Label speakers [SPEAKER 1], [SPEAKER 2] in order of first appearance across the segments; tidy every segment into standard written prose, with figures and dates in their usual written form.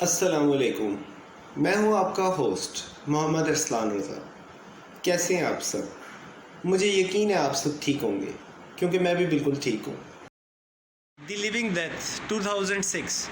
[SPEAKER 1] अस्सलामुअलैकुम। मैं हूं आपका होस्ट मोहम्मद अरसलान रज़ा। कैसे हैं आप सब? मुझे यकीन है आप सब ठीक होंगे क्योंकि मैं भी बिल्कुल ठीक हूं। The living death 2006।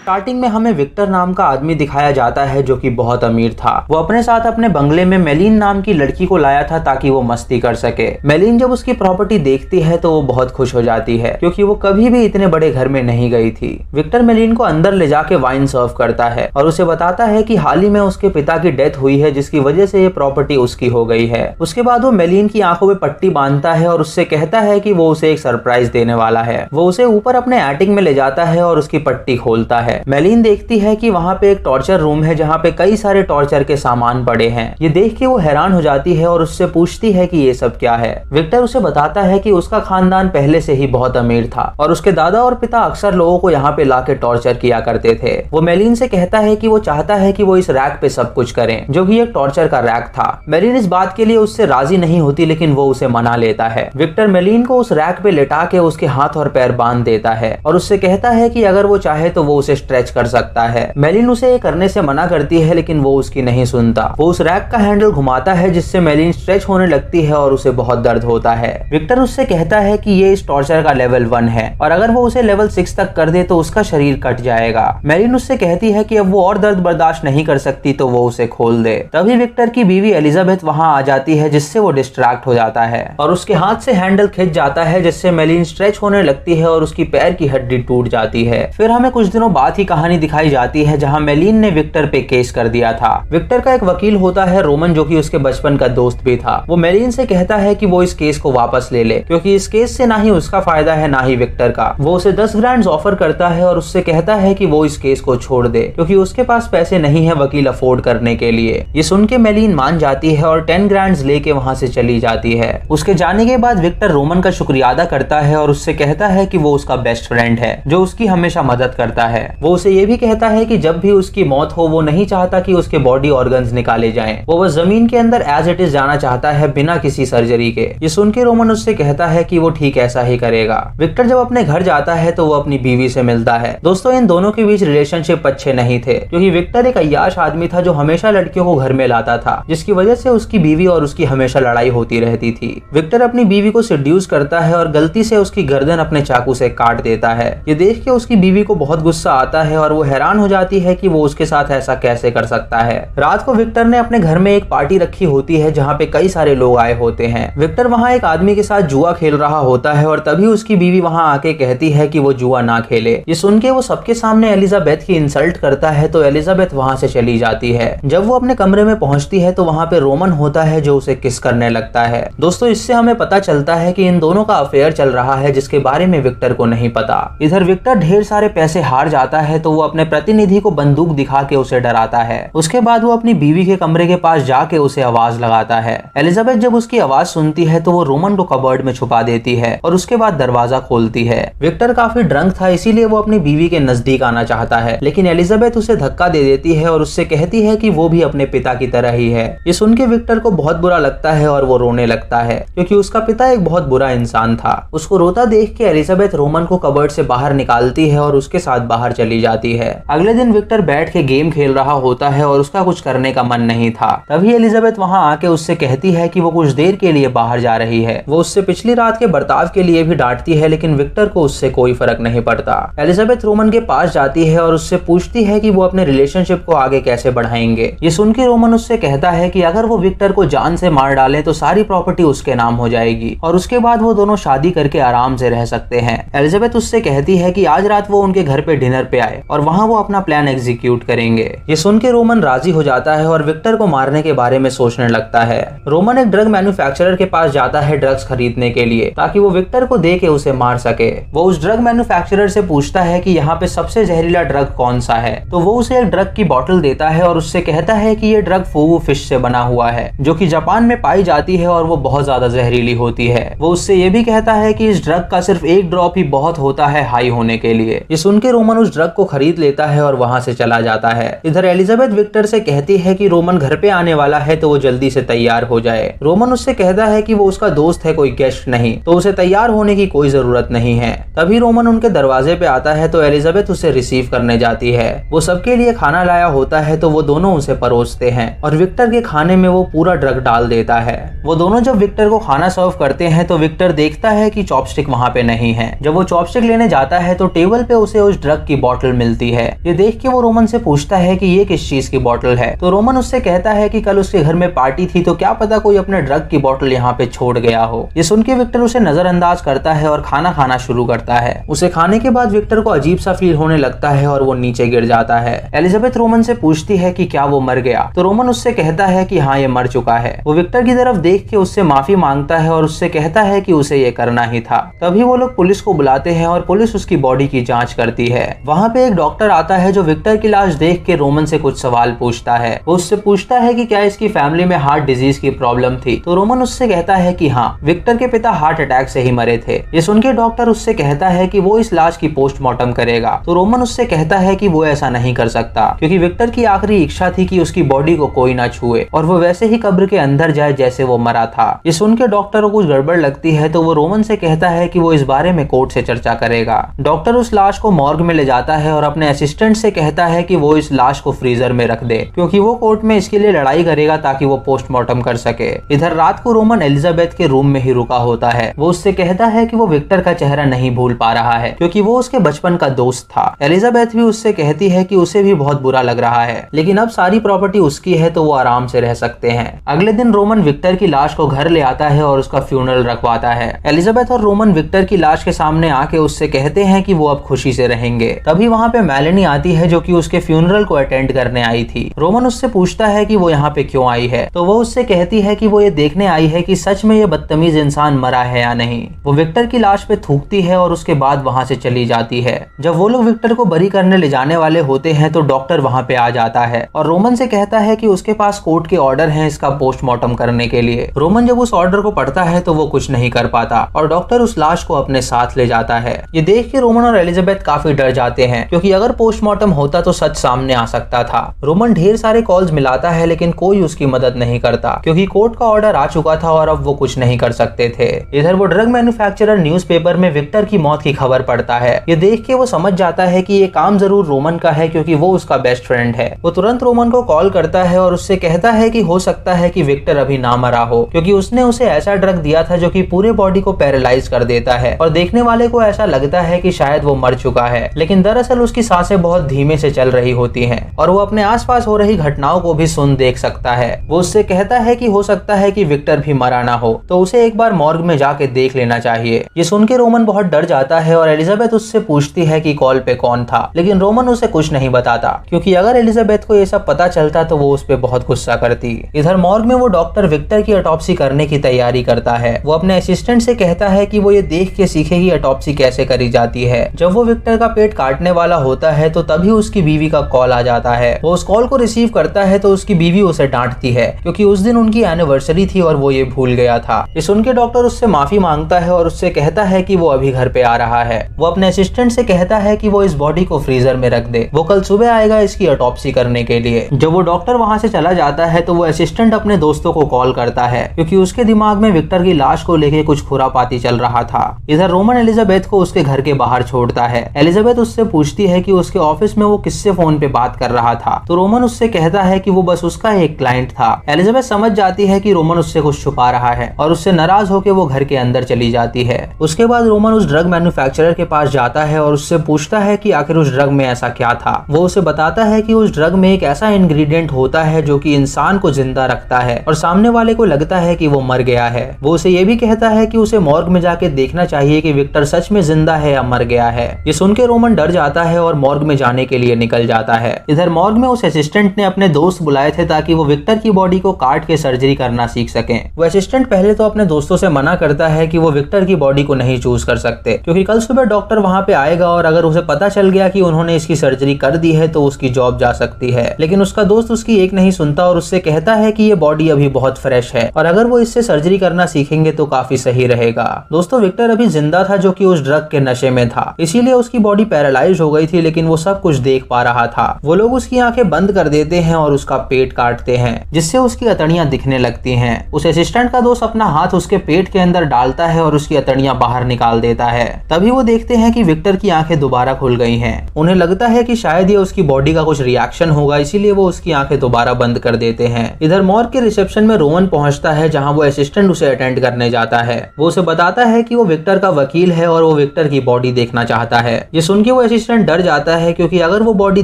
[SPEAKER 2] स्टार्टिंग में हमें विक्टर नाम का आदमी दिखाया जाता है जो कि बहुत अमीर था। वो अपने साथ अपने बंगले में मेलिन नाम की लड़की को लाया था ताकि वो मस्ती कर सके। मेलिन जब उसकी प्रॉपर्टी देखती है तो वो बहुत खुश हो जाती है क्योंकि वो कभी भी इतने बड़े घर में नहीं गई थी। विक्टर मेलिन को अंदर ले जाके वाइन सर्व करता है और उसे बताता है कि हाल ही में उसके पिता की डेथ हुई है जिसकी वजह से ये प्रॉपर्टी उसकी हो गई है। उसके बाद वो मेलिन की आंखों में पट्टी बांधता है और उससे कहता है कि वो उसे एक सरप्राइज देने वाला है। वो उसे ऊपर अपने एटिक में ले जाता है और उसकी पट्टी खोलता है। मेलिन देखती है कि वहाँ पे एक टॉर्चर रूम है जहाँ पे कई सारे टॉर्चर के सामान पड़े हैं। ये देख के वो हैरान हो जाती है और उससे पूछती है कि ये सब क्या है। विक्टर उसे बताता है कि उसका खानदान पहले से ही बहुत अमीर था और उसके दादा और पिता अक्सर लोगों को यहाँ पे लाके टॉर्चर किया करते थे। वो मेलिन से कहता है कि वो चाहता है कि वो इस रैक पे सब कुछ करें जो कि एक टॉर्चर का रैक था। मेलिन इस बात के लिए उससे राजी नहीं होती लेकिन वो उसे मना लेता है। विक्टर मेलिन को उस रैक पे लेटा के उसके हाथ और पैर बांध देता है और उससे कहता है कि अगर वो चाहे तो वो उसे स्ट्रेच कर सकता है। मेलिन उसे ये करने से मना करती है लेकिन वो उसकी नहीं सुनता। वो उस रैक का हैंडल घुमाता है जिससे मेलिन स्ट्रेच होने लगती है और उसे बहुत दर्द होता है। विक्टर उससे कहता है कि ये इस टॉर्चर का लेवल 1 है और अगर वो उसे लेवल 6 तक कर दे तो उसका शरीर कट जाएगा। मेलिन उससे कहती है कि अब वो और दर्द बर्दाश्त नहीं कर सकती तो वो उसे खोल दे। तभी विक्टर की बीवी एलिजाबेथ वहां आ जाती है जिससे वो डिस्ट्रैक्ट हो जाता है और उसके हाथ से हैंडल खिंच जाता है जिससे मेलिन स्ट्रेच होने लगती है और उसकी पैर की हड्डी टूट जाती है। फिर हमें कुछ दिनों बाद ही कहानी दिखाई जाती है जहां मेलिन ने विक्टर पे केस कर दिया था। विक्टर का एक वकील होता है रोमन जो कि उसके बचपन का दोस्त भी था। वो मेलिन से कहता है कि वो इस केस को वापस ले ले क्योंकि इस केस से ना ही उसका फायदा है ना ही विक्टर का। वो उसे 10 ग्रैंड ऑफर करता है और उससे कहता है कि वो इस केस को छोड़ दे क्योंकि उसके पास पैसे नहीं है वकील अफोर्ड करने के लिए। ये सुन के मेलिन मान जाती है और 10 ग्रैंड लेके वहां से चली जाती है। उसके जाने के बाद विक्टर रोमन का शुक्रिया अदा करता है और उससे कहता है कि वो उसका बेस्ट फ्रेंड है जो उसकी हमेशा मदद करता है। वो उसे ये भी कहता है कि जब भी उसकी मौत हो वो नहीं चाहता कि उसके बॉडी ऑर्गन्स निकाले जाएं। वो बस जमीन के अंदर एज इट इज जाना चाहता है बिना किसी सर्जरी के। ये सुन के रोमन उससे कहता है कि वो ठीक ऐसा ही करेगा। विक्टर जब अपने घर जाता है तो वो अपनी बीवी से मिलता है। दोस्तों इन दोनों के बीच रिलेशनशिप अच्छे नहीं थे क्योंकि विक्टर एक अय्याश आदमी था जो हमेशा लड़कियों को घर में लाता था जिसकी वजह से उसकी बीवी और उसकी हमेशा लड़ाई होती रहती थी। विक्टर अपनी बीवी को सेड्यूस करता है और गलती से उसकी गर्दन अपने चाकू से काट देता है। ये देख के उसकी बीवी को बहुत गुस्सा आता है और वो हैरान हो जाती है कि वो उसके साथ ऐसा कैसे कर सकता है। रात को विक्टर ने अपने घर में एक पार्टी रखी होती है जहाँ पे कई सारे लोग आए होते हैं। विक्टर वहाँ एक आदमी के साथ जुआ खेल रहा होता है और तभी उसकी बीवी वहाँ आके कहती है कि वो जुआ ना खेले। ये सुन के वो सबके सामने एलिजाबेथ की इंसल्ट करता है तो एलिजाबेथ वहाँ से चली जाती है। जब वो अपने कमरे में पहुँचती है तो वहाँ पे रोमन होता है जो उसे किस करने लगता है। दोस्तों इससे हमें पता चलता है कि इन दोनों का अफेयर चल रहा है जिसके बारे में विक्टर को नहीं पता। इधर विक्टर ढेर सारे पैसे हार जाता है तो वो अपने प्रतिनिधि को बंदूक दिखा के उसे डराता है। उसके बाद वो अपनी बीवी के कमरे के पास जाके उसे आवाज लगाता है। एलिजाबेथ जब उसकी आवाज सुनती है तो वो रोमन को कबर्ड में छुपा देती है और उसके बाद दरवाजा खोलती है। विक्टर काफी ड्रंक था इसीलिए वो अपनी बीवी के नजदीक आना चाहता है लेकिन एलिजाबेथ उसे धक्का दे देती है और उससे कहती है कि वो भी अपने पिता की तरह ही है। ये सुन के विक्टर को बहुत बुरा लगता है और वो रोने लगता है क्योंकि उसका पिता एक बहुत बुरा इंसान था। उसको रोता देख के एलिजाबेथ रोमन को कबर्ड से बाहर निकालती है और उसके साथ बाहर चली जाती है। अगले दिन विक्टर बैठ के गेम खेल रहा होता है और उसका कुछ करने का मन नहीं था। तभी एलिजाबेथ वहां आके उससे कहती है कि वो कुछ देर के लिए बाहर जा रही है। वो उससे पिछली रात के बर्ताव के लिए भी डांटती है लेकिन विक्टर को उससे कोई फर्क नहीं पड़ता। एलिजाबेथ रोमन के पास जाती है और उससे पूछती है कि वो अपने रिलेशनशिप को आगे कैसे बढ़ाएंगे। ये सुन के रोमन उससे कहता है कि अगर वो विक्टर को जान से मार डाले तो सारी प्रॉपर्टी उसके नाम हो जाएगी और उसके बाद वो दोनों शादी करके आराम से रह सकते हैं। एलिजाबेथ उससे कहती है कि आज रात वो उनके घर पे डिनर पे आए और वहाँ वो अपना प्लान एग्जीक्यूट करेंगे। ये सुन के रोमन राजी हो जाता है और विक्टर को मारने के बारे में सोचने लगता है। रोमन एक ड्रग मैन्युफैक्चरर के पास जाता है ड्रग्स खरीदने के लिए ताकि वो विक्टर को दे के उसे मार सके। वो उस ड्रग मैन्युफैक्चरर से पूछता है कि यहाँ पे सबसे जहरीला ड्रग कौन सा है तो वो उसे एक ड्रग की बोतल देता है और उससे कहता है कि ये ड्रग फूवू फिश से बना हुआ है जो कि जापान में पाई जाती है और वो बहुत ज्यादा जहरीली होती है। वो उससे ये भी कहता है कि इस ड्रग का सिर्फ एक ड्रॉप ही बहुत होता है हाई होने के लिए। ये सुन के रोमन उस ड्रग ड्रग को खरीद लेता है और वहां से चला जाता है। इधर एलिजाबेथ विक्टर से कहती है कि रोमन घर पे आने वाला है तो वो जल्दी से तैयार हो जाए। रोमन उससे कहता है कि वो उसका दोस्त है, कोई गेस्ट नहीं, तो उसे तैयार होने की कोई जरूरत नहीं है। तभी रोमन उनके दरवाजे पे आता है तो एलिजाबेथ उसे रिसीव करने जाती है। वो सबके लिए खाना लाया होता है तो वो दोनों उसे परोसते हैं और विक्टर के खाने में वो पूरा ड्रग डाल देता है। वो दोनों जब विक्टर को खाना सर्व करते हैं तो विक्टर देखता है कि चॉपस्टिक वहाँ पे नहीं है। जब वो चॉपस्टिक लेने जाता है तो टेबल पे उसे उस ड्रग की बोतल मिलती है। ये देख के वो रोमन से पूछता है कि ये किस चीज की बोतल है, तो रोमन उससे कहता है कि कल उसके घर में पार्टी थी तो क्या पता कोई अपने ड्रग की बोतल यहाँ पे छोड़ गया हो। ये सुन के विक्टर उसे नजरअंदाज करता है और खाना खाना शुरू करता है। उसे खाने के बाद विक्टर को अजीब सा फील होने लगता है और वो नीचे गिर जाता है। एलिजाबेथ रोमन से पूछती है कि क्या वो मर गया, तो रोमन उससे कहता है कि हाँ ये मर चुका है। वो विक्टर की तरफ देख के उससे माफी मांगता है और उससे कहता है कि उसे ये करना ही था। तभी वो लोग पुलिस को बुलाते हैं और पुलिस उसकी बॉडी की जांच करती है। वहाँ पे एक डॉक्टर आता है जो विक्टर की लाश देख के रोमन से कुछ सवाल पूछता है। वो उससे पूछता है कि क्या इसकी फैमिली में हार्ट डिजीज की प्रॉब्लम थी, तो रोमन उससे कहता है कि हाँ, विक्टर के पिता हार्ट अटैक से ही मरे थे। ये सुन के डॉक्टर उससे कहता है कि वो इस लाश की पोस्टमार्टम करेगा, तो रोमन उससे कहता है कि वो ऐसा नहीं कर सकता क्योंकि विक्टर की आखिरी इच्छा थी कि उसकी बॉडी को कोई ना छुए और वो वैसे ही कब्र के अंदर जाए जैसे वो मरा था। ये सुन के डॉक्टर को कुछ गड़बड़ लगती है तो वो रोमन से कहता है कि वो इस बारे में कोर्ट से चर्चा करेगा। डॉक्टर उस लाश को मॉर्ग में ले जाता है और अपने असिस्टेंट से कहता है कि वो इस लाश को फ्रीजर में रख दे क्योंकि वो कोर्ट में इसके लिए लड़ाई करेगा ताकि वो पोस्टमार्टम कर सके। इधर रात को रोमन एलिजाबेथ के रूम में ही रुका होता है। वो उससे कहता है कि वो विक्टर का चेहरा नहीं भूल पा रहा है क्योंकि वो उसके बचपन का दोस्त था। एलिजाबेथ भी उससे कहती है कि उसे भी बहुत बुरा लग रहा है, लेकिन अब सारी प्रॉपर्टी उसकी है तो वो आराम से रह सकते हैं। अगले दिन रोमन विक्टर की लाश को घर ले आता है और उसका फ्यूनरल रखवाता है। एलिजाबेथ और रोमन विक्टर की लाश के सामने आके उससे कहते हैं कि वो अब खुशी से रहेंगे। तभी वहाँ पे मेलेनी आती है जो कि उसके फ्यूनरल को अटेंड करने आई थी। रोमन उससे पूछता है कि वो यहाँ पे क्यों आई है, तो वो उससे कहती है कि वो ये देखने आई है कि सच में ये बदतमीज इंसान मरा है या नहीं। वो विक्टर की लाश पे थूकती है और उसके बाद वहाँ से चली जाती है। जब वो लोग विक्टर को बरी करने ले जाने वाले होते हैं तो डॉक्टर वहाँ पे आ जाता है और रोमन से कहता है कि उसके पास कोर्ट के ऑर्डर हैं इसका पोस्टमार्टम करने के लिए। रोमन जब उस ऑर्डर को पढ़ता है तो वो कुछ नहीं कर पाता और डॉक्टर उस लाश को अपने साथ ले जाता है। ये देख के रोमन और एलिजाबेथ काफी डर जाते हैं क्योंकि अगर पोस्टमार्टम होता तो सच सामने आ सकता था। रोमन ढेर सारे कॉल्स मिलाता है लेकिन कोई उसकी मदद नहीं करता क्योंकि कोर्ट का ऑर्डर आ चुका था और अब वो कुछ नहीं कर सकते थे। इधर वो ड्रग मैन्युफैक्चरर न्यूज़पेपर में विक्टर की मौत की खबर पढ़ता है। ये देख के वो समझ जाता है कि ये काम जरूर रोमन का है क्योंकि वो उसका बेस्ट फ्रेंड है। वो तुरंत रोमन को कॉल करता है और उससे कहता है कि हो सकता है कि विक्टर अभी ना मरा हो क्योंकि उसने उसे ऐसा ड्रग दिया था जो कि पूरे बॉडी को पैरालाइज कर देता है और देखने वाले को ऐसा लगता है कि शायद वो मर चुका है, लेकिन दरअसल उसकी सांसें बहुत धीमे से चल रही होती हैं और वो अपने आसपास हो रही घटनाओं को भी सुन देख सकता है। वो उससे कहता है कि हो सकता है कि विक्टर भी मरा ना हो, तो उसे एक बार मॉर्ग में जाके देख लेना चाहिए। ये सुन के रोमन बहुत डर जाता है और एलिजाबेथ उससे पूछती है कि कॉल पे कौन था, लेकिन रोमन उसे कुछ नहीं बताता क्योंकि अगर एलिजाबेथ को ये सब पता चलता तो वो उस पे बहुत गुस्सा करती। इधर मॉर्ग में वो डॉक्टर विक्टर की ऑटोप्सी करने की तैयारी करता है। वो अपने असिस्टेंट से कहता है कि वो ये देख के सीखे कि ऑटोप्सी कैसे करी जाती है। जब वो विक्टर का पेट काटने वाला होता है तो तभी उसकी बीवी का कॉल आ जाता है। वो उस कॉल को रिसीव करता है तो उसकी बीवी उसे डांटती है क्योंकि उस दिन उनकी एनिवर्सरी थी और वो ये भूल गया था। ये सुन के डॉक्टर उससे माफी मांगता है और उससे कहता है कि वो अभी घर पे आ रहा है। वो अपने असिस्टेंट से कहता है कि वो इस बॉडी को फ्रीजर में रख दे, वो कल सुबह आएगा इसकी ऑटोप्सी करने के लिए। जब वो डॉक्टर वहाँ से चला जाता है तो वो असिस्टेंट अपने दोस्तों को कॉल करता है क्योंकि उसके दिमाग में विक्टर की लाश को लेके कुछ खुरापाती चल रहा था। इधर रोमन एलिजाबेथ को उसके घर के बाहर छोड़ता है। एलिजाबेथ उससे पूछती है कि उसके ऑफिस में वो किससे फोन पे बात कर रहा था, तो रोमन उससे कहता है कि वो बस उसका एक क्लाइंट था। एलिजाबेथ समझ जाती है कि रोमन उससे कुछ छुपा रहा है और उससे नाराज होकर वो घर के अंदर चली जाती है। उसके बाद रोमन उस ड्रग मैन्युफैक्चरर के पास जाता है और उससे पूछता है कि आखिर उस ड्रग में ऐसा क्या था। वो उसे बताता है कि उस ड्रग में एक ऐसा इंग्रेडिएंट होता है जो कि इंसान को जिंदा रखता है और सामने वाले को लगता है कि वो मर गया है। वो उसे ये भी कहता है कि उसे मॉर्ग में जाके देखना चाहिए कि विक्टर सच में जिंदा है या मर गया है। ये सुन के रोमन डर जाता है और मॉर्ग में जाने के लिए निकल जाता है। इधर मॉर्ग में उस असिस्टेंट ने अपने दोस्त बुलाए थे ताकि वो विक्टर की बॉडी को काट के सर्जरी करना सीख सकें। वो असिस्टेंट पहले तो अपने दोस्तों से मना करता है कि वो विक्टर की बॉडी को नहीं चूज कर सकते क्योंकि कल सुबह डॉक्टर वहां पे आएगा और अगर उसे पता चल गया कि उन्होंने इसकी सर्जरी कर दी है तो उसकी जॉब जा सकती है। लेकिन उसका दोस्त उसकी एक नहीं सुनता और उससे कहता है कि ये बॉडी अभी बहुत फ्रेश है और अगर वो इससे सर्जरी करना सीखेंगे तो काफी सही रहेगा। दोस्तों, विक्टर अभी जिंदा था जो कि उस ड्रग के नशे में था, इसीलिए उसकी बॉडी पैरालाइज पैरालाइज हो गई थी, लेकिन वो सब कुछ देख पा रहा था। वो लोग उसकी आंखें बंद कर देते हैं और उसका पेट काटते हैं, जिससे उसकी अतड़ियां दिखने लगती हैं। उस असिस्टेंट का दोस्त अपना हाथ उसके पेट के अंदर डालता है और उसकी अतड़ियां बाहर निकाल देता है। तभी वो देखते हैं कि विक्टर की आंखें दोबारा खुल गई हैं। उन्हें लगता है कि शायद ये उसकी बॉडी का कुछ रिएक्शन होगा, इसीलिए वो उसकी आंखें दोबारा बंद कर देते हैं। इधर मॉर्ग के रिसेप्शन में रोमन पहुंचता है, जहां वो असिस्टेंट उसे अटेंड करने जाता है। वो उसे बताता है कि वो विक्टर का वकील है और वो विक्टर की बॉडी देखना चाहता है। ये सुन के वो असिस्टेंट डर जाता है, क्योंकि अगर वो बॉडी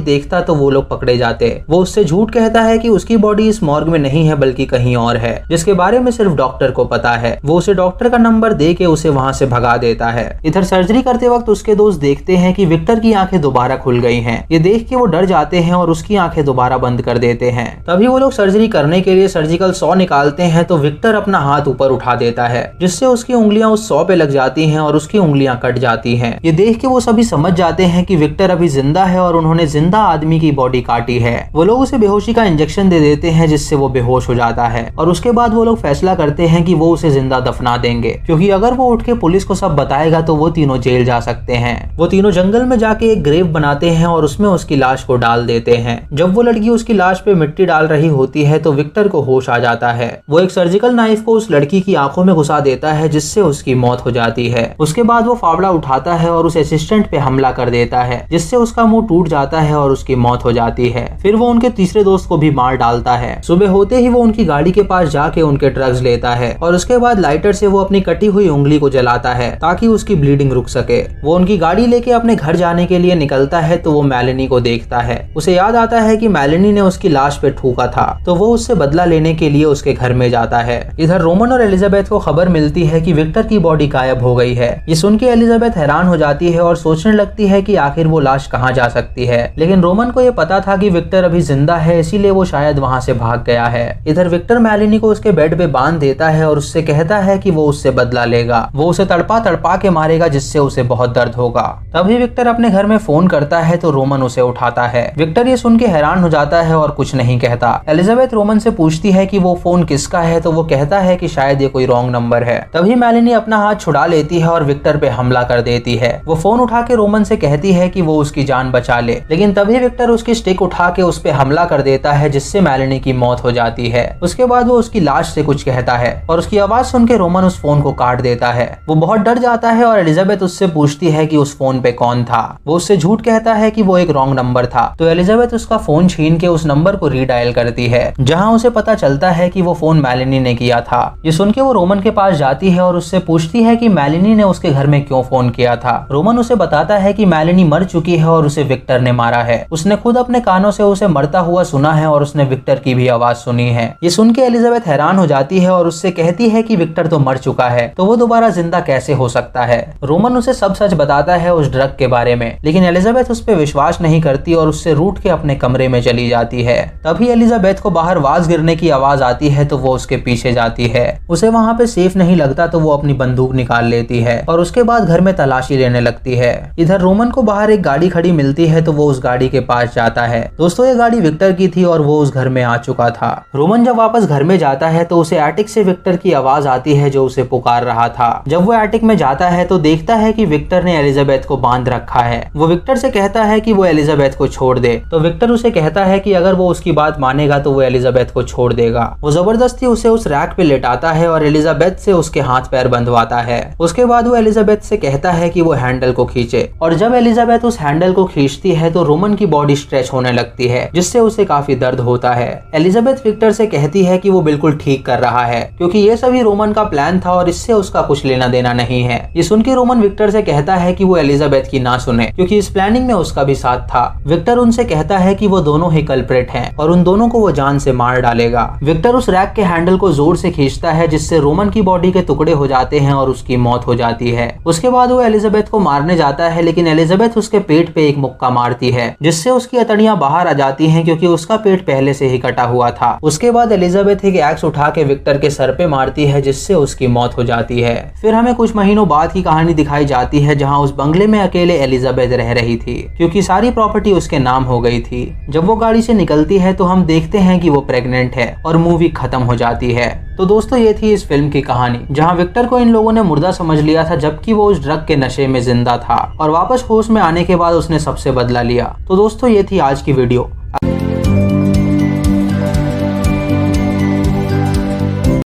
[SPEAKER 2] देखता तो वो लोग पकड़े जाते। वो उससे झूठ कहता है कि उसकी बॉडी इस मॉर्ग में नहीं है बल्कि कहीं और है, जिसके बारे में सिर्फ डॉक्टर को पता है। वो उसे डॉक्टर का नंबर दे के उसे वहां से भगा देता है। इधर सर्जरी करते वक्त उसके दोस्त देखते हैं कि विक्टर की आंखें दोबारा खुल गई हैं। ये देख के वो डर जाते हैं और उसकी आंखें दोबारा बंद कर देते हैं। तभी वो लोग सर्जरी करने के लिए सर्जिकल सॉ निकालते हैं, तो विक्टर अपना हाथ ऊपर उठा देता है, जिससे उसकी उंगलियां उस सॉ पे लग जाती हैं और उसकी उंगलियां कट जाती हैं। ये देख के वो सभी समझ जाते हैं कि विक्टर अभी जिंदा है और उन्होंने जिंदा आदमी की बॉडी काटी है। वो लोग उसे बेहोशी का इंजेक्शन दे देते हैं, जिससे वो बेहोश हो जाता है। और उसके बाद वो लोग फैसला करते हैं कि वो उसे जिंदा दफना देंगे, क्योंकि अगर वो उठ के पुलिस को सब बताएगा तो वो तीनों जेल जा सकते हैं। वो तीनों जंगल में जाके एक ग्रेव बनाते हैं और उसमें उसकी लाश को डाल देते हैं। जब वो लड़की उसकी लाश पे मिट्टी डाल रही होती है तो विक्टर को होश आ जाता है। वो एक सर्जिकल नाइफ को उस लड़की की आंखों में घुसा देता है, जिससे उसकी मौत हो जाती है। उसके बाद वो फावड़ा उठाता है और उस असिस्टेंट पे हमला कर देता है, जिससे उसका मुंह टूट जाता है और उसकी मौत हो जाती है। फिर वो उनके तीसरे दोस्त को भी मार डालता है। सुबह होते ही वो उनकी गाड़ी के पास जाके उनके ड्रग्स लेता है और उसके बाद लाइटर से वो अपनी कटी हुई उंगली को जलाता है ताकि उसकी ब्लीडिंग रुक सके। वो उनकी गाड़ी लेके अपने घर जाने के लिए निकलता है, तो वो मेलेनी को देखता है। उसे याद आता है कि मेलेनी ने उसकी लाश पे थूका था, तो वो उससे बदला लेने के लिए उसके घर में जाता है। इधर रोमन और एलिजाबेथ को खबर मिलती है कि विक्टर की बॉडी गायब हो गई है। ये सुन के एलिजाबेथ हैरान हो जाती है और सोचने लगती है कि आखिर वो लाश कहाँ जा सकती है, लेकिन रोमन को ये पता था कि विक्टर अभी जिंदा है, इसीलिए वो शायद वहाँ से भाग गया है। इधर विक्टर मेलेनी को उसके बेड पे बांध देता है और उससे कहता है कि वो उससे बदला लेगा। वो उसे तड़पा तड़पा के मारेगा, जिससे उसे बहुत दर्द होगा। तभी विक्टर अपने घर में फोन करता है, तो रोमन उसे उठाता है। विक्टर ये सुन के हैरान हो जाता है और कुछ नहीं कहता। एलिजाबेथ रोमन से पूछती है कि वो फोन किसका है, तो वो कहता है कि शायद ये कोई रॉन्ग नंबर है। तभी मेलेनी अपना हाथ छुड़ा लेती है और विक्टर पे हमला कर देती है। वो फोन उठा के रोमन से कहती है कि वो उसकी जान बचा ले, लेकिन तभी विक्टर उसकी स्टिक उठा के उस पे हमला कर देता है, जिससे मेलेनी की मौत हो जाती है। उसके बाद वो उसकी लाश से कुछ कहता है और उसकी आवाज सुन के रोमन उस फोन को काट देता है। वो बहुत डर जाता है और एलिजाबेथ उससे पूछती है कि उस फोन पे कौन था। वो उससे झूठ कहता है कि वो एक रॉन्ग नंबर था, तो एलिजाबेथ उसका फोन छीन के उस नंबर को रीडायल करती है, जहां उसे पता चलता है कि वो फोन मेलेनी ने किया था। ये सुन के वो रोमन के पास जाती है और उससे पूछती है कि मेलेनी ने उसके घर में क्यों फोन किया था। रोमन उसे बताता है कि मेलेनी मर चुकी है और उसे विक्टर ने मारा है। उसने खुद अपने कानों से उसे मरता हुआ सुना है और उसने विक्टर की भी आवाज सुनी है। ये सुन के एलिजाबेथ हैरान हो जाती है और उससे कहती है कि विक्टर तो मर चुका है, तो वो दोबारा जिंदा कैसे हो सकता है। रोमन उसे सब सच बताता है उस ड्रग के बारे में, लेकिन एलिजाबेथ उस पर विश्वास नहीं करती और उससे रूठ के अपने कमरे में चली जाती है। तभी एलिजाबेथ को बाहर वाज गिरने की आवाज आती है, तो वो उसके पीछे जाती है। उसे वहाँ पे सेफ नहीं लगता, तो वो अपनी बंदूक निकाल लेती है और उसके बाद घर में तलाशी लेने लगती है। इधर रोमन को बाहर एक गाड़ी खड़ी मिलती है, तो वो उस गाड़ी के पास जाता है। दोस्तों, ये गाड़ी विक्टर की थी और वो उस घर में आ चुका था। रोमन जब वापस घर में जाता है तो उसे एटिक से विक्टर की आवाज आती है, जो उसे पुकार रहा था। जब वो एटिक में जाता है तो देखता है कि विक्टर ने एलिजाबेथ को बांध रखा है। वो विक्टर से कहता है कि वो एलिजाबेथ को छोड़ दे, तो विक्टर उसे कहता है कि अगर वो उसकी बात मानेगा तो वो एलिजाबेथ को छोड़ देगा। वो जबरदस्ती उसे उस रैक पे लेटाता है और एलिजाबेथ से उसके हाथ पैर बंधवाता है। उसके बाद वो एलिजाबेथ से कहता है कि वो हैंडल को खींचे, और जब एलिजाबेथ उस हैंडल को खींचती है तो रोमन की बॉडी स्ट्रेच होने लगती है, जिससे उसे काफी दर्द होता है। एलिजाबेथ विक्टर से कहती है कि वो बिल्कुल ठीक कर रहा है, क्योंकि ये सभी रोमन का प्लान था और इससे उसका कुछ लेना देना नहीं है। ये सुन के रोमन विक्टर से कहता है कि वो एलिजाबेथ की ना सुने, क्योंकि इस प्लानिंग में उसका भी साथ था। विक्टर उनसे कहता है कि वो दोनों ही कल्प्रेट हैं और उन दोनों को वो जान से मार डालेगा। विक्टर उस रैक के हैंडल को जोर से खींचता है, जिससे रोमन की बॉडी के टुकड़े हो जाते हैं और उसकी मौत हो जाती है। उसके बाद वो एलिजाबेथ को मारने जाता है, लेकिन एलिजाबेथ उसके पेट पे एक मुक्का मारती है, जिससे उसकी अतड़ियां बाहर आ जाती हैं, क्योंकि उसका पेट पहले से ही कटा हुआ था। उसके बाद एलिजाबेथ एक एक्स उठा के विक्टर के सर पे मारती है, जिससे उसकी मौत हो जाती है। फिर हमें कुछ महीनों बाद की कहानी दिखाई जाती है, जहाँ उस बंगले में अकेले एलिजाबेथ रह रही थी, क्योंकि सारी प्रॉपर्टी उसके नाम हो गई थी। जब वो गाड़ी से निकलती है तो हम देखते हैं कि वो प्रेग्नेंट है और मूवी खत्म हो जाती है। तो दोस्तों ये थी इस फिल्म की कहानी, जहाँ विक्टर को इन लोगों ने मुर्दा समझ लिया था जबकि वो उस ड्रग के नशे में जिंदा था, और वापस होश में आने के बाद उसने सबसे बदला लिया। तो दोस्तों ये थी आज की वीडियो।